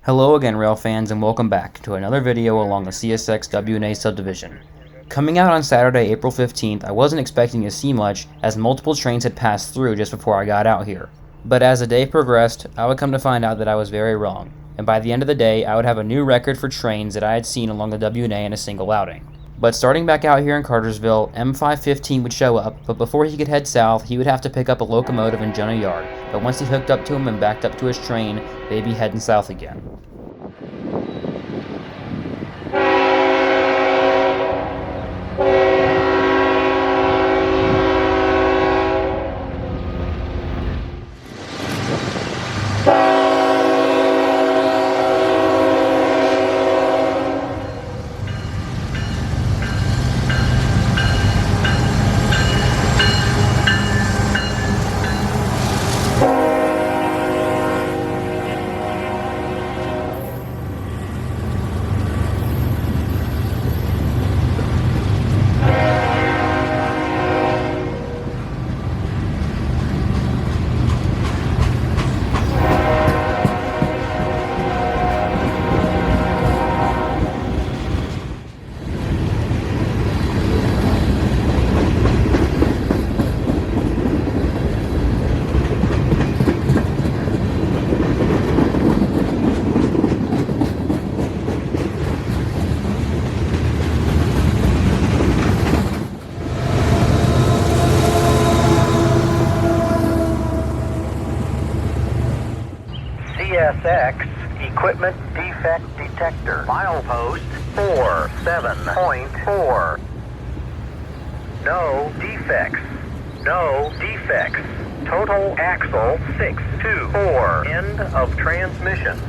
Hello again, rail fans, and welcome back to another video along the CSX WNA subdivision. Coming out on Saturday, April 15th, I wasn't expecting to see much as multiple trains had passed through just before I got out here. But as the day progressed, I would come to find out that I was very wrong, and by the end of the day, I would have a new record for trains that I had seen along the WNA in a single outing. But starting back out here in Cartersville, M515 would show up, but before he could head south, he would have to pick up a locomotive in Jonah Yard. But once he hooked up to him and backed up to his train, they'd be heading south again. CSX Equipment Defect Detector. Milepost 47.4. No defects. No defects. Total axle 624. End of transmission.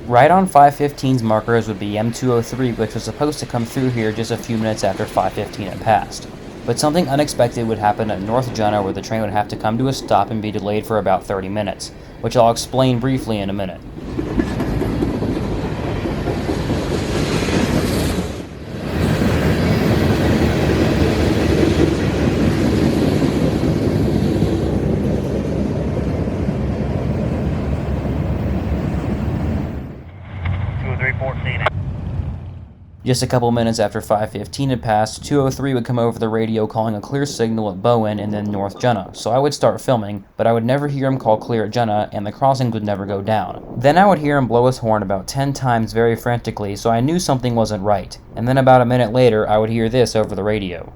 Right on 515's markers would be M203, which was supposed to come through here just a few minutes after 515 had passed. But something unexpected would happen at North Jonah where the train would have to come to a stop and be delayed for about 30 minutes, which I'll explain briefly in a minute. Just a couple minutes after 515 had passed, 203 would come over the radio calling a clear signal at Bowen and then North Jonah, so I would start filming, but I would never hear him call clear at Jonah and the crossings would never go down. Then I would hear him blow his horn about 10 times very frantically, so I knew something wasn't right, and then about a minute later I would hear this over the radio.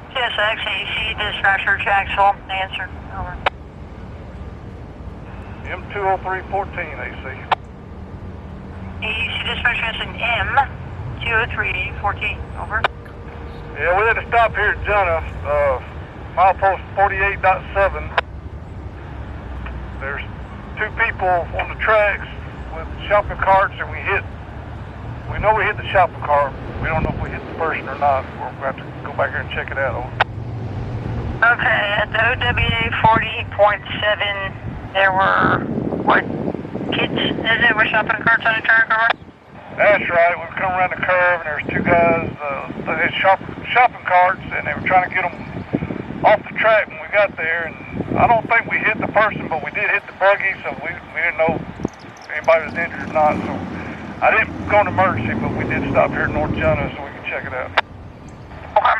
CSX, AC, dispatcher, Jacksonville, answer, over. M203-14, AC. AC dispatcher is an M203-14, over. Yeah, we had to stop here at Jonah, milepost 48.7. There's two people on the tracks with shopping carts, and we know we hit the shopping cart. We don't know if we hit the person or not. We're going to have to go back here and check it out. Over. Okay, at the OWA 40.7, there were, what, kids, is it, with shopping carts on the track, over? That's right. We've come around the curve, and there's two guys that had shopping carts, and they were trying to get them off the track when we got there. And I don't think we hit the person, but we did hit the buggy, so we didn't know if anybody was injured or not. So I didn't go into emergency, but we did stop here at North Jonah so we could check it out. Okay.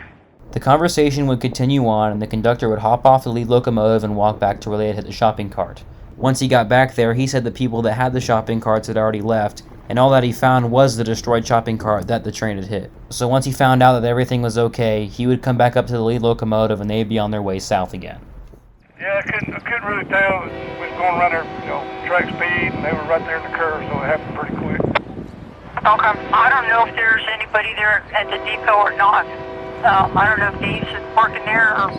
The conversation would continue on, and the conductor would hop off the lead locomotive and walk back to where they had hit the shopping cart. Once he got back there, he said the people that had the shopping carts had already left, and all that he found was the destroyed shopping cart that the train had hit. So once he found out that everything was okay, he would come back up to the lead locomotive and they'd be on their way south again. Yeah, I couldn't really tell. We was going around there, track speed, and they were right there in the curve, so it happened pretty quick. Okay. I don't know if there's anybody there at the depot or not. I don't know if Dave's working there or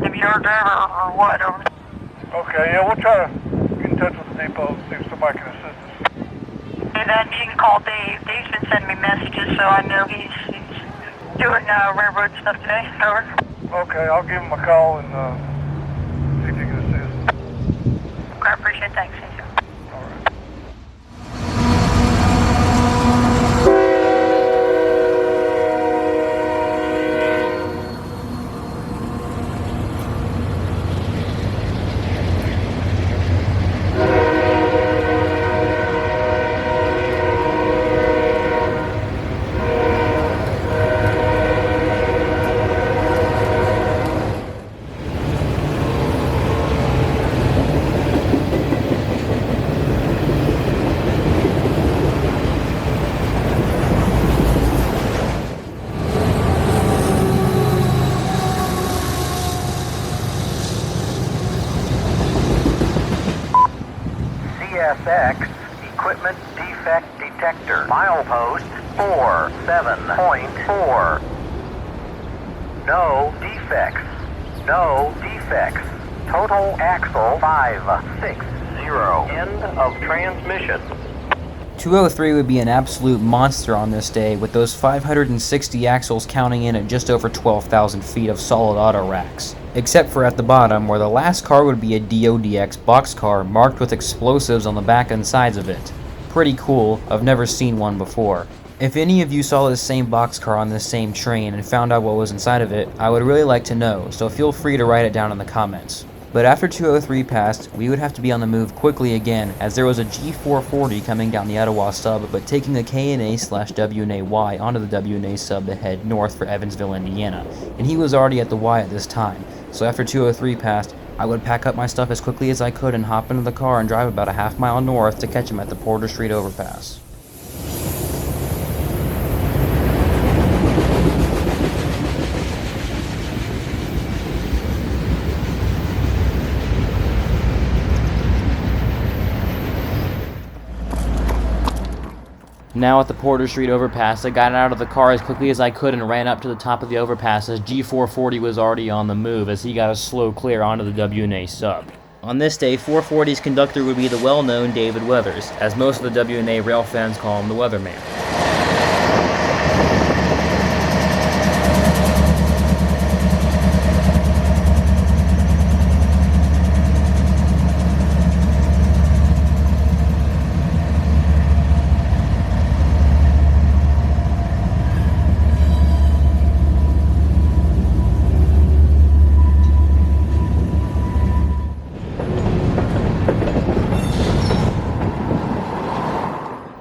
if you're a driver or what. Over. Okay, yeah, we'll try to get in touch with the depot and see if somebody can assist us. And then you can call Dave. Dave's been sending me messages, so I know he's doing railroad stuff today. Over. Okay, I'll give him a call and see if he can assist. Okay, I appreciate it. Thanks. Thank you. All right. Milepost 47.4. No defects. No defects. Total axle 560. End of transmission. 203 would be an absolute monster on this day, with those 560 axles counting in at just over 12,000 feet of solid auto racks. Except for at the bottom, where the last car would be a DODX boxcar marked with explosives on the back and sides of it. Pretty cool, I've never seen one before. If any of you saw this same boxcar on this same train and found out what was inside of it, I would really like to know, so feel free to write it down in the comments. But after 203 passed, we would have to be on the move quickly again, as there was a G440 coming down the Etowah sub, but taking a KNA/WNAY onto the WNA sub to head north for Evansville, Indiana, and he was already at the Y at this time, so after 203 passed, I would pack up my stuff as quickly as I could and hop into the car and drive about a half mile north to catch him at the Porter Street overpass. Now at the Porter Street overpass, I got out of the car as quickly as I could and ran up to the top of the overpass as G440 was already on the move as he got a slow clear onto the WNA sub. On this day, 440's conductor would be the well-known David Weathers, as most of the WNA rail fans call him the Weatherman.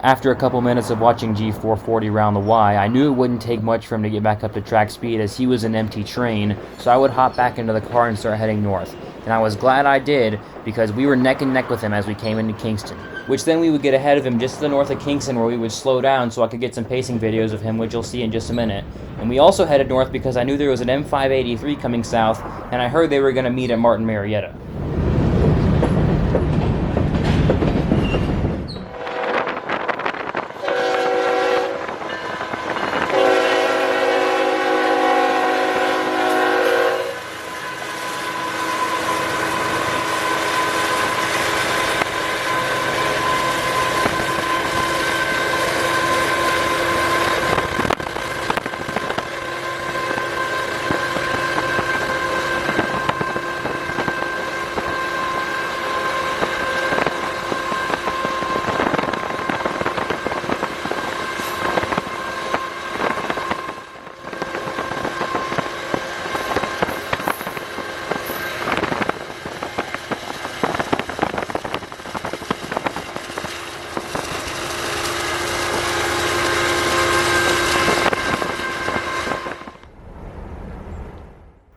After a couple minutes of watching G440 round the Y, I knew it wouldn't take much for him to get back up to track speed as he was an empty train, so I would hop back into the car and start heading north. And I was glad I did, because we were neck and neck with him as we came into Kingston, which then we would get ahead of him just to the north of Kingston where we would slow down so I could get some pacing videos of him, which you'll see in just a minute. And we also headed north because I knew there was an M583 coming south, and I heard they were going to meet at Martin, Marietta.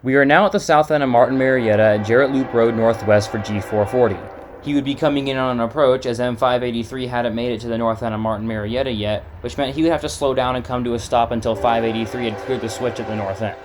We are now at the south end of Martin, Marietta at Jarrett Loop Road Northwest for G440. He would be coming in on an approach as M583 hadn't made it to the north end of Martin, Marietta yet, which meant he would have to slow down and come to a stop until 583 had cleared the switch at the north end.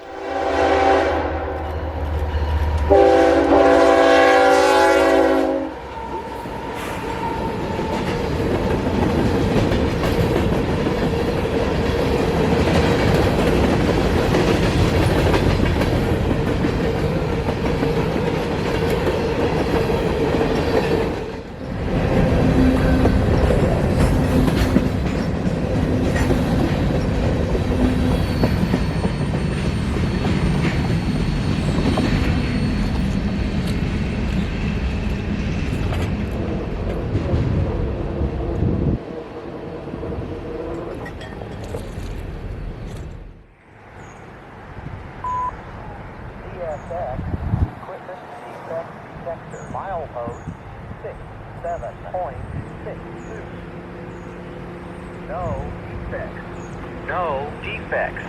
Equipment defect detector. Milepost 67.62. No defects. No defects.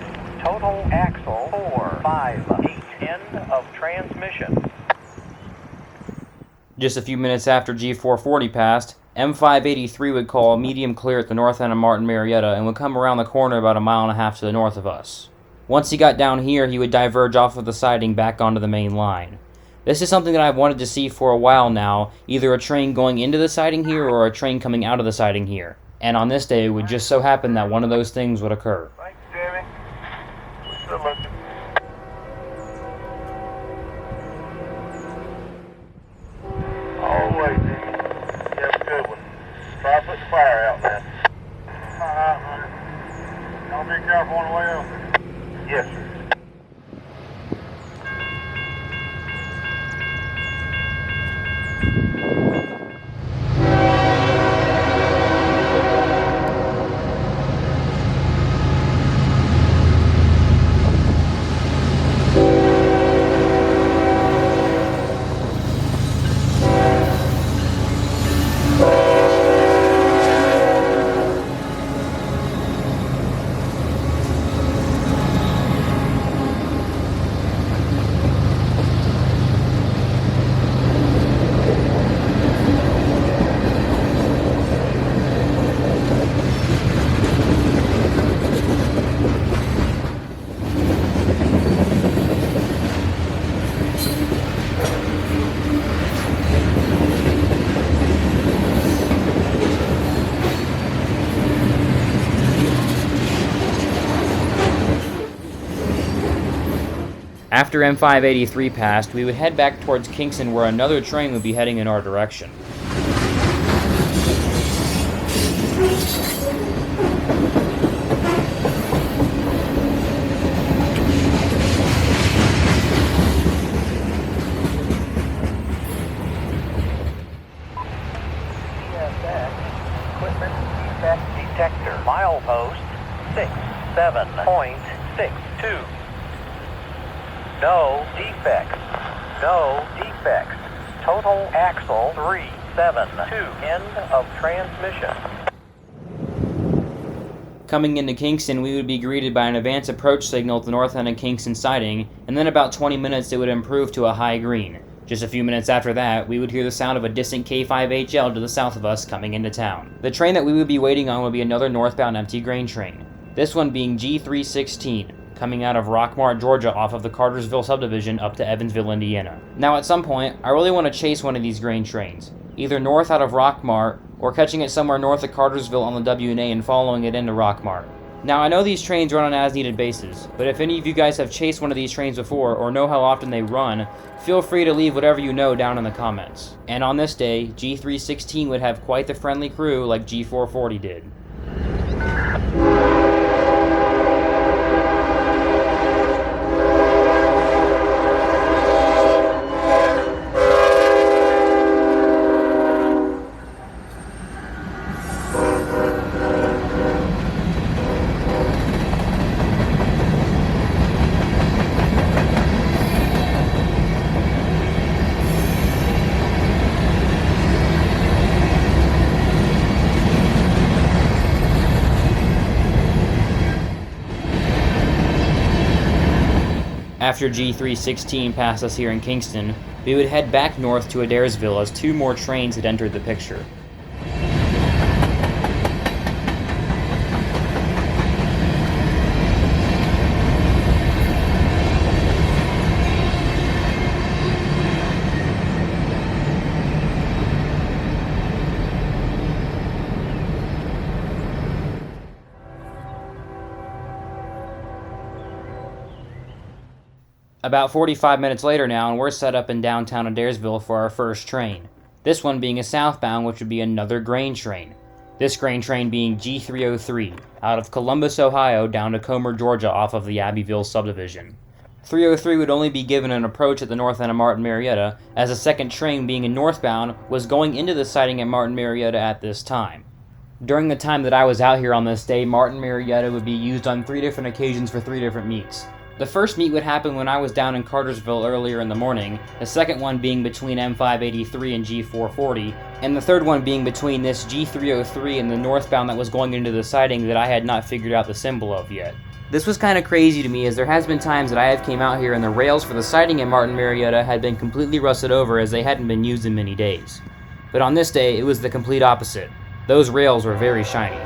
Total axle 458. End of transmission. Just a few minutes after G440 passed, M583 would call a medium clear at the north end of Martin, Marietta and would come around the corner about a mile and a half to the north of us. Once he got down here, he would diverge off of the siding back onto the main line. This is something that I've wanted to see for a while now, either a train going into the siding here or a train coming out of the siding here. And on this day, it would just so happen that one of those things would occur. Thanks, Jimmy. We're still looking. All right, Jimmy. You have a good one. Try to put the fire out, man. Honey. Y'all be careful on the way up. Yes, sir. After M583 passed, we would head back towards Kingston where another train would be heading in our direction. Equipment defect detector. Milepost 67.62. No defects. No defects. Total axle 372. End of transmission. Coming into Kingston, we would be greeted by an advance approach signal at the north end of Kingston siding, and then about 20 minutes it would improve to a high green. Just a few minutes after that, we would hear the sound of a distant K5HL to the south of us coming into town. The train that we would be waiting on would be another northbound empty grain train, this one being G316, coming out of Rockmart, Georgia off of the Cartersville subdivision up to Evansville, Indiana. Now at some point, I really want to chase one of these grain trains, either north out of Rockmart, or catching it somewhere north of Cartersville on the WNA and following it into Rockmart. Now I know these trains run on as-needed basis, but if any of you guys have chased one of these trains before or know how often they run, feel free to leave whatever you know down in the comments. And on this day, G316 would have quite the friendly crew like G440 did. After G316 passed us here in Kingston, we would head back north to Adairsville as two more trains had entered the picture. About 45 minutes later now, and we're set up in downtown Adairsville for our first train. This one being a southbound, which would be another grain train. This grain train being G303, out of Columbus, Ohio, down to Comer, Georgia, off of the Abbeville subdivision. 303 would only be given an approach at the north end of Martin, Marietta, as a second train being a northbound was going into the siding at Martin, Marietta at this time. During the time that I was out here on this day, Martin, Marietta would be used on 3 different occasions for 3 different meets. The first meet would happen when I was down in Cartersville earlier in the morning, the second one being between M583 and G440, and the third one being between this G303 and the northbound that was going into the siding that I had not figured out the symbol of yet. This was kind of crazy to me, as there has been times that I have came out here and the rails for the siding at Martin, Marietta had been completely rusted over as they hadn't been used in many days. But on this day, it was the complete opposite. Those rails were very shiny.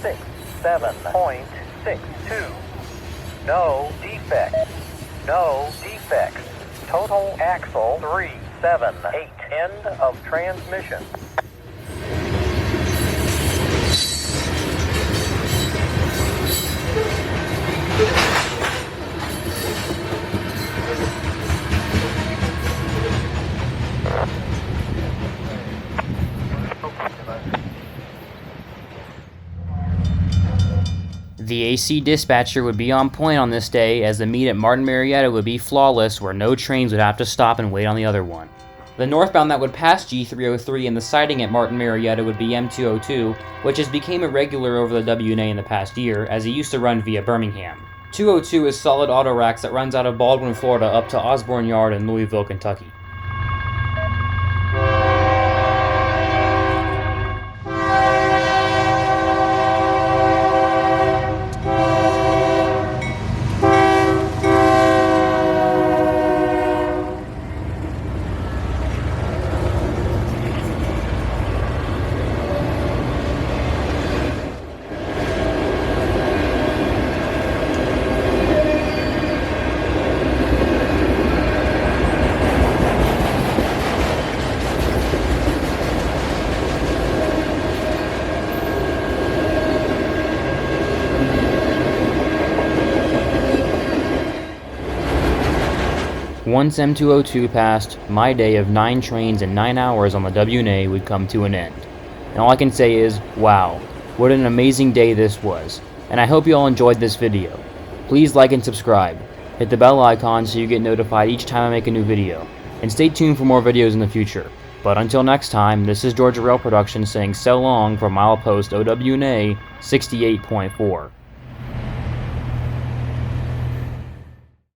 67.62. No defects. No defects. Total axle 378. End of transmission. The AC dispatcher would be on point on this day, as the meet at Martin Marietta would be flawless, where no trains would have to stop and wait on the other one. The northbound that would pass G303 and the siding at Martin Marietta would be M202, which has become irregular over the WNA in the past year, as it used to run via Birmingham. 202 is solid auto racks that runs out of Baldwin, Florida up to Osborne Yard in Louisville, Kentucky. Once M202 passed, my day of 9 trains and 9 hours on the WNA would come to an end. And all I can say is, wow, what an amazing day this was. And I hope you all enjoyed this video. Please like and subscribe. Hit the bell icon so you get notified each time I make a new video. And stay tuned for more videos in the future. But until next time, this is Georgia Rail Productions saying so long from Milepost OWNA 68.4.